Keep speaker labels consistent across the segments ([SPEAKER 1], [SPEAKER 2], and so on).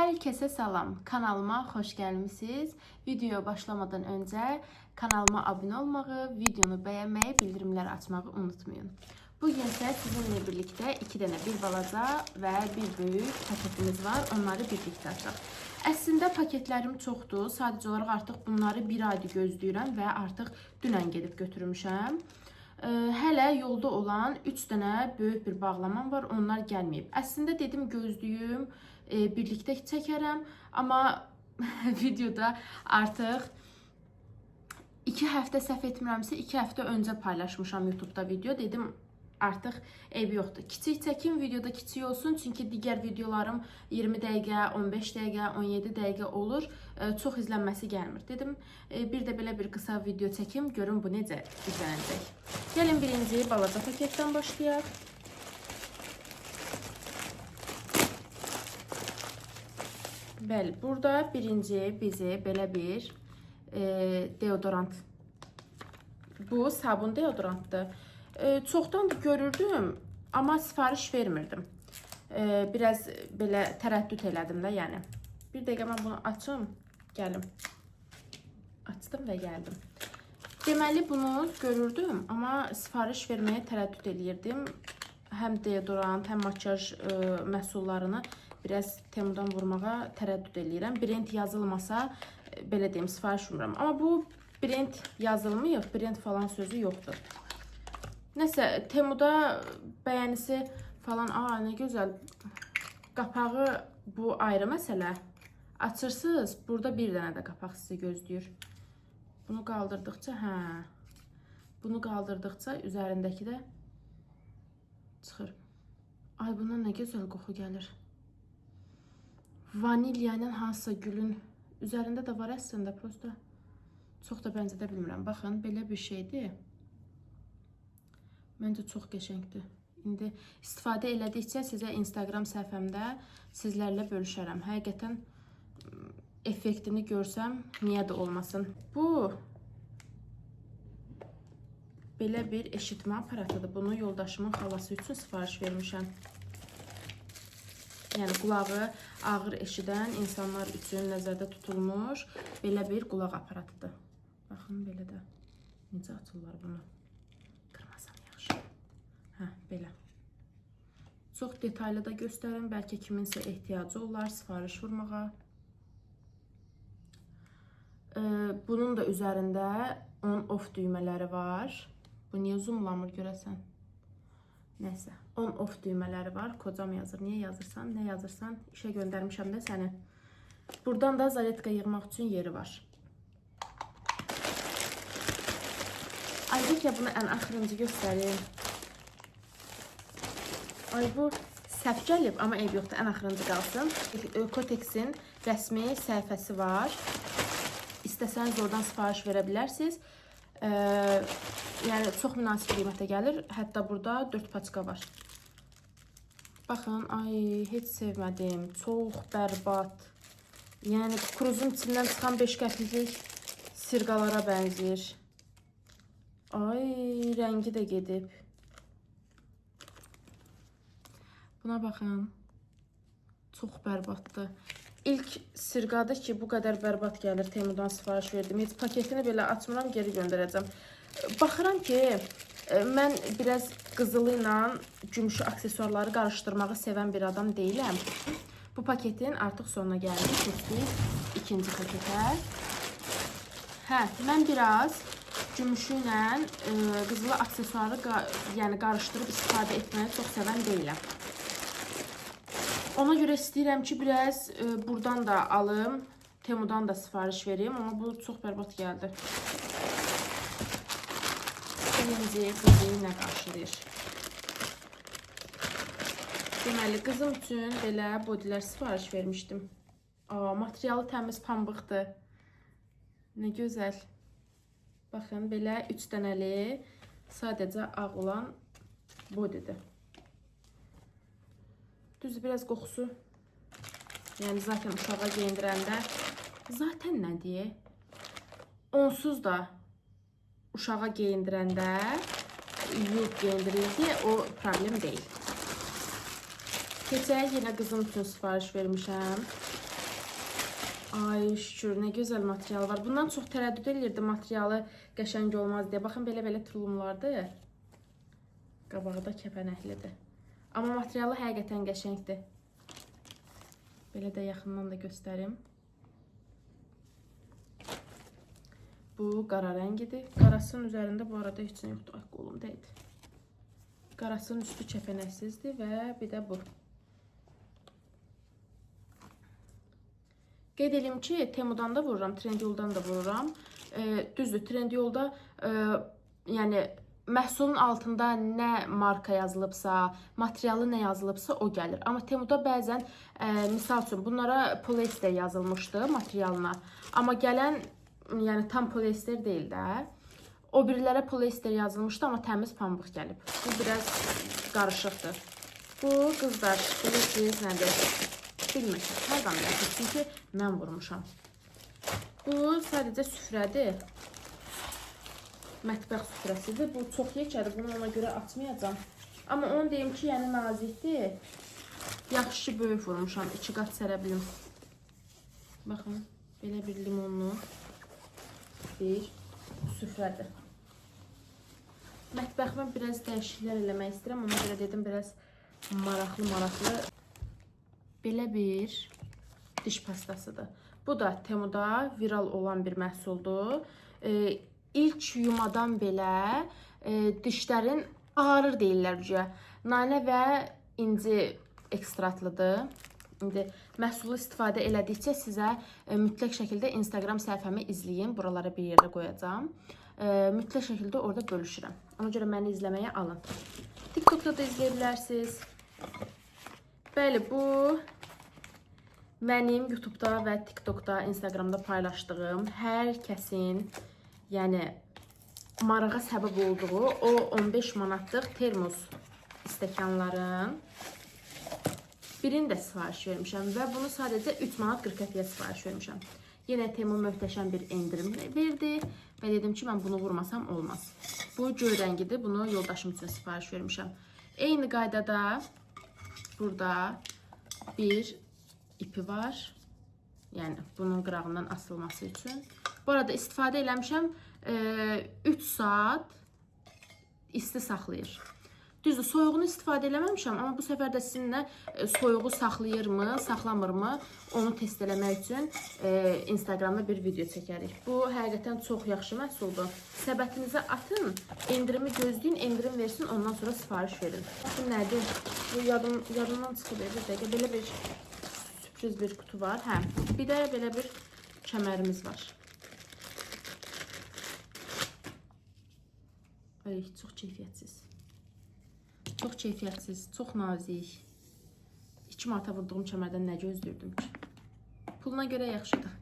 [SPEAKER 1] Herkese salam. Kanalıma xoş gəlmisiniz. Videoya başlamadan öncə kanalıma abunə olmağı, videonu bəyənməyi, bildirimləri açmağı unutmayın. Bugün isə sizinlə birlikdə 2 dənə bir balaca və bir böyük paketimiz var. Onları birlikdə açaq. Əslində paketlərim çoxdur. Sadəcə olaraq artıq bunları bir aydır gözləyirəm və artıq dünən gedib götürmüşəm. Hələ yolda olan 3 dənə böyük bir bağlamam var. Onlar gəlməyib. Əslində dedim gözlüyüm, birlikdə çəkərəm. Amma videoda artıq 2 həftə səhv etmirəmsə 2 həftə öncə paylaşmışam YouTube'da video. Dedim artıq eybi yoxdur. Kiçik çəkim, videoda kiçik olsun. Çünki digər videolarım 20 dəqiqə, 15 dəqiqə, 17 dəqiqə olur. Çox izlənməsi gəlmir. Dedim bir də belə bir qısa video çəkim. Görün bu necə izlənəcək. Gəlin birinci balaca paketdən başlayaq. Bəli, burada birinci bizi belə bir deodorant. Bu sabun deodorantdır. Çoxdan da görürdüm, amma sifariş vermirdim. Biraz belə tərəddüd elədim də, yəni. Bir dəqiqə mən bunu açım, gəlim. Açdım və gəldim. Deməli, bunu görürdüm, amma sifariş verməyə tərəddüd eləyirdim. Həm deodorant, həm makyaj məhsullarını biraz Temudan vurmağa tərəddüd eləyirəm. Brend yazılmasa, belə deyim, sifariş vermirəm. Amma bu brend yazılmıyıb, brend falan sözü yoxdur. Nəsə, Temuda bəyənisi falan, nə gözəl. Qapağı bu ayrı məsələ. Açırsınız, burada bir dənə də qapaq sizi gözləyir. Bunu qaldırdıqca, bunu qaldırdıqca üzərindəki də çıxır. Ay, bundan nə gözəl qoxu gəlir. Vanilyanın hansısa gülün üzərində də var əslində, prosta. Çox da bənzədə bilmirəm. Baxın, belə bir şeydir. Məncə çox qəşəngdir. İndi istifadə elədikcə sizə Instagram səhifəmdə sizlərlə bölüşərəm. Həqiqətən effektini görsəm, niyə də olmasın. Bu belə bir eşitmə aparatıdır. Bunu yoldaşımın xalası üçün sifariş vermişəm. Yəni qulağı ağır eşidən insanlar üçün nəzərdə tutulmuş belə bir qulaq aparatıdır. Baxın, belə də necə açırlar bunu. Qırmasam yaxşı. Belə. Çox detaylı da göstərim. Bəlkə kiminsə ehtiyacı olar sifariş vurmağa. Bunun da üzərində on-off düymələri var. Bu niyə zoomlamır görəsən? Nəsə, on-off düymələri var. Kocam yazır. Niyə yazırsan? Nə yazırsan? İşə göndərmişəm də səni. Buradan da zaretka yığmaq üçün yeri var. Ayrıca bunu ən axırıncı göstəreyim. Ay, bu səhv gəlib, amma eyb yoxdur. Ən axırıncı qalsın. Kotex'in rəsmi səhifəsi var. İstəsəniz oradan sifariş verə bilərsiniz. Yəni çox münasib qiymətə gəlir. Hətta burada 4 paçka var. Baxın, ay, heç sevmədim. Çox bərbad. Yəni kruzun içindən çıxan 5 qəpiklik sirqalara bənzir. Ay, rəngi də gedib. Buna baxın. Çox bərbaddır. İlk sirqadır ki, bu qədər bərbad gəlir. Temudan sifariş verdim. Heç paketini belə açmıram, geri göndərəcəm. Baxıram ki, mən biraz qızılı ilə gümüşü aksesuarları qarışdırmağı sevən bir adam deyiləm. Bu paketin artıq sonuna gəldik. Keçdik ikinci paketə. Mən biraz gümüşü ilə qızılı aksesuarı qarışdırıb istifadə etməyi çox sevən deyiləm. Ona görə istəyirəm ki, biraz buradan da alım, Temudan da sifariş vereyim, amma bu çox bərbad gəldi. Birinci qızı ilə qarşılayır. Deməli, qızım üçün belə bodilər sifariş vermişdim. Materialı təmiz pambıqdır. Nə gözəl. Baxın, belə 3 dənəli, sadəcə ağ olan bodydir. Düzdür, biraz qoxusu. Yəni, zaten uşağa geyindirəndə, zaten nə deyə? Onsuz da uşağa geyindirəndə yuyub geyindirildi, o problem deyil. Keçək, yenə qızım üçün sifariş vermişəm. Ay şükür, nə gözəl material var. Bundan çox tərəddüd edirdim materialı qəşəng olmaz deyə. Baxın, belə-belə tulumlardır. Qabağı da kəpənəklidir. Amma materialı həqiqətən qəşəngdir. Belə də yaxından da göstərim. Bu qara rəngidir. Qarasının üzərində bu arada heç nə yoxdur. Ay, qolum dəydi. Qarasının üstü kəpənəksizdir və bir də bu. Qeyd edeyim ki, Temudan da vururam, Trendyoldan da vururam. Düzdür, Trendyolda yəni məhsulun altında nə marka yazılıbsa, materialı nə yazılıbsa o gəlir. Amma Temuda bəzən, misal üçün, bunlara polyester yazılmışdı materialına. Amma gələn, yəni tam polyester deyil də. O birilərə polyester yazılmışdı, amma təmiz pambıq gəlib. Bu biraz qarışıqdır. Bu, qızlar, bilirsiniz nədir? Bilmirəm, hardan biləsiniz, çünki mən vurmuşam. Bu sadəcə süfrədir. Mətbəx süfrəsidir. Bu çox yekədir, bunu ona görə açmayacağam. Amma onu deyim ki, yəni nazikdir. Yaxşı ki, böyük vurmuşam, 2 qat sərə bilim. Baxın, belə bir limonlu bir süfrədir. Mətbəximə biraz dəyişikliklər eləmək istəyirəm. Ona görə dedim, biraz maraqlı. Belə bir diş pastasıdır. Bu da Temuda viral olan bir məhsuldur. İlk yumadan belə dişlərin ağrır deyirlər cüyə. Nanə və inci ekstratlıdır. İndi məhsulu istifadə elədikcə sizə mütləq şəkildə Instagram səhifəmi izləyin. Buralara bir yerdə qoyacağam. Mütləq şəkildə orada bölüşürəm. Ona görə məni izləməyə alın. TikTokda da izləyə bilərsiniz. Bəli, bu mənim YouTube'da və TikTokda, Instagramda paylaşdığım hər kəsin, yəni marağa səbəb olduğu o 15 manatlıq termos stəkanların birini də sifariş vermişəm və bunu sadəcə 3 manat 40 qəpiyə sifariş vermişəm. Yenə Temu möhtəşəm bir endirim verdi və dedim ki, mən bunu vurmasam olmaz. Bu göy rəngidir, bunu yoldaşım üçün sifariş vermişəm. Eyni qaydada burada bir ipi var. Yəni bunun qırağından asılması üçün. Bu arada istifadə eləmişəm 3 saat isti saxlayır. Düzdür, soyuğunu istifadə eləməmişəm, amma bu səfər də sizinlə soyuğu saxlayırmı, saxlamırmı onu test eləmək üçün Instagramda bir video çəkərik. Bu həqiqətən çox yaxşı məhsuldur. Səbətinizə atın, endirimi gözləyin, endirim versin, ondan sonra sifariş verin. Baxın nədir? Bu yadımdan çıxıb bir dəqiqə. Belə bir sürpriz bir kutu var. Hə, bir də belə bir kəmərimiz var. Ay, çox keyfiyyətsiz. Çox keyfiyyətsiz, çox nazik. 2 manata vurduğum kəmərdən nə gözləyirdim ki? Puluna görə yaxşıdır.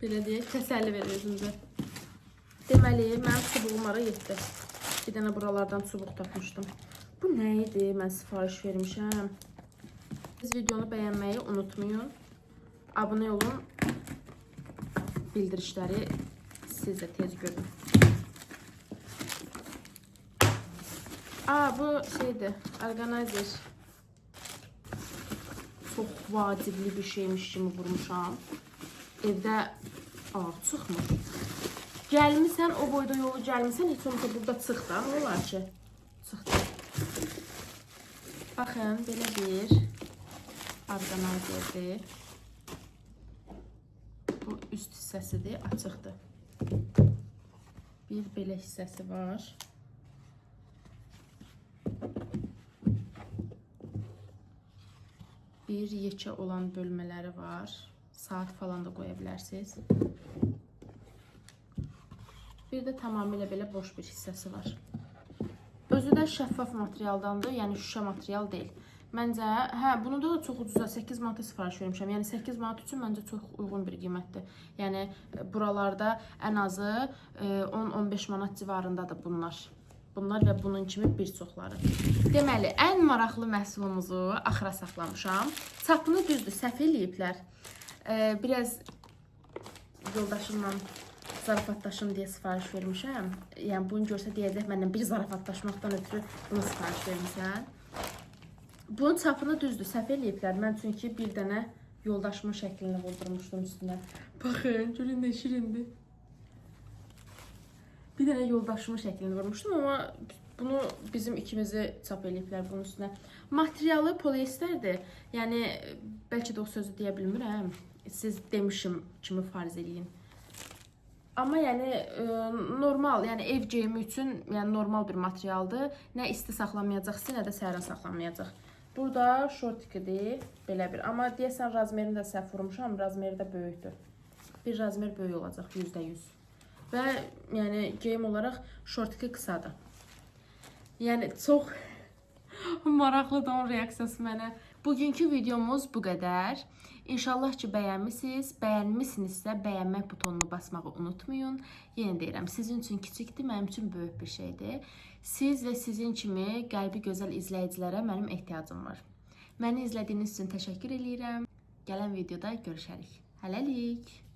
[SPEAKER 1] Belə deyək, təsəlli verir özümüzə. Deməli, mənim çubuğumlara yetdi. Bir dənə buralardan çubuq tapmışdım. Bu nə idi? Mən sifariş vermişəm. Siz videonu bəyənməyi unutmayın. Abunə olun. Bildirişləri siz də tez görün. Bu şeydir, orqanayzer. Çox vacibli bir şeymiş kimi vurmuşam. Evdə çıxmır. Gəlmisən, o boyda yolu gəlmisən, heç olmasa burada çıx da, nə olar ki? Çıxdı. Baxın, belə bir orqanayzerdir. Bu üst hissəsidir, açıqdır. Bir belə hissəsi var. Bir yekə olan bölmələri var. Saat falan da qoya bilərsiniz. Bir də tamamilə belə boş bir hissəsi var. Özü də şəffaf materialdandır, yəni şüşə material deyil. Məncə, bunu da çox ucuza 8 manata sifariş vermişəm. Yəni 8 manat üçün məncə çox uyğun bir qiymətdir. Yəni buralarda ən azı 10-15 manat civarındadır bunlar. Bunlar və bunun kimi bir çoxları. Deməli, ən maraqlı məhsulumuzu axıra saxlamışam. Çapını düzdür, səhv eləyiblər. Biraz yoldaşımla zarafatlaşım deyə sifariş vermişəm. Yəni bunu görsə deyəcək, məndən bir zarafatlaşmaqdan ötürü bunu sifariş vermişəm. Bunun çapını düzdür, səhv eləyiblər. Mən çünki bir dənə yoldaşımın şəklini vurdurmuşdum üstünə. Baxın, görün nə şirindir. Bir dənə yoldaşımın şəklini vurmuşdum, amma bunu bizim ikimizi çap eləyiblər bunun üstünə. Materialı polyesterdir. Yəni bəlkə də o sözü deyə bilmirəm. Siz demişim kimi farz eləyin. Amma yəni normal, yəni ev geyimi üçün yəni normal bir materialdır. Nə isti saxlamayacaq sizi, nə də sərin saxlamayacaq. Burada şortikidir, belə bir. Amma deyəsən razmerini də səhv vurmuşam, razmeri də böyükdür. Bir razmer böyük olacaq, %100. Və yəni geyim olaraq şortiki qısadır. Yəni çox maraqlıdır onun reaksiyası mənə. Bugünkü videomuz bu qədər. İnşallah ki bəyənmisiniz. Bəyənmisinizsə bəyənmək butonunu basmağı unutmayın. Yenə deyirəm, sizin üçün kiçikdir, mənim üçün böyük bir şeydir. Siz və sizin kimi qəlbi gözəl izləyicilərə mənim ehtiyacım var. Məni izlədiyiniz üçün təşəkkür edirəm. Gələn videoda görüşərik. Hələlik.